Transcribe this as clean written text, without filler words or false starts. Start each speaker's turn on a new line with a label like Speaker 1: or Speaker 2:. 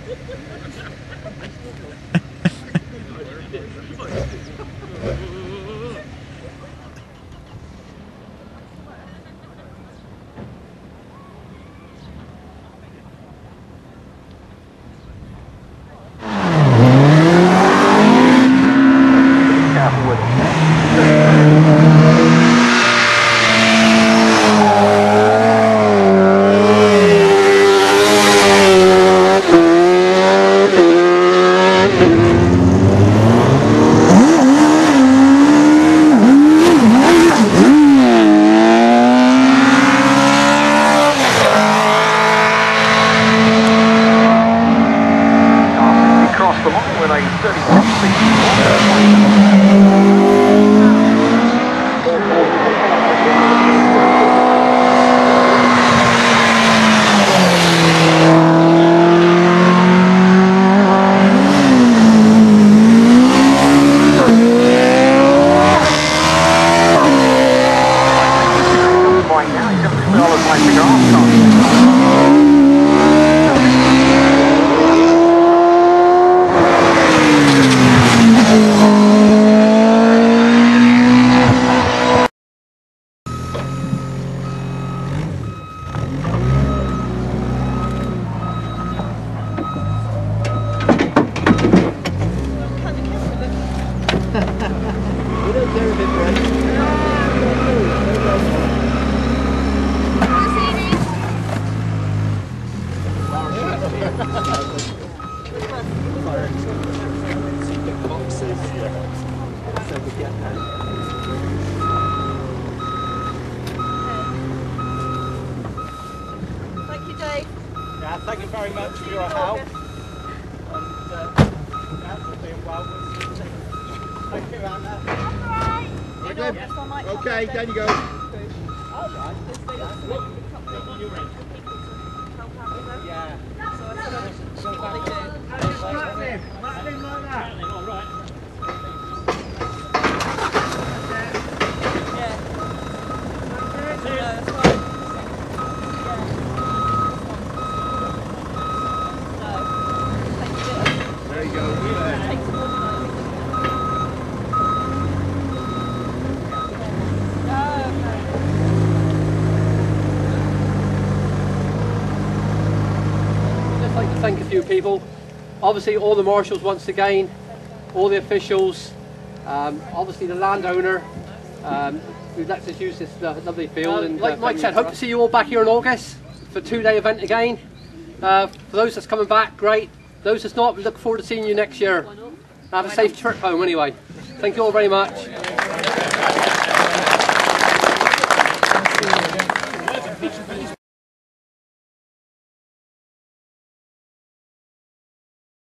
Speaker 1: Thank you, Dave.
Speaker 2: Yeah, thank you very much for your help. And we'll be well. Thank you, Anna.
Speaker 1: That's all right.
Speaker 3: Okay, down you go.
Speaker 2: All right. Yeah.
Speaker 1: So I said, what they do.
Speaker 3: Slap him like that.
Speaker 2: All right.
Speaker 1: Yeah. No, that's fine.
Speaker 3: There you go.
Speaker 4: I'd like to thank a few people. Obviously all the marshals once again, all the officials, obviously the landowner who lets us use this lovely field. And like Mike said, hope to see you all back here in August for a 2-day event again. For those that's coming back, great. Those that's not, we look forward to seeing you next year. Have a safe trip home anyway. Thank you all very much.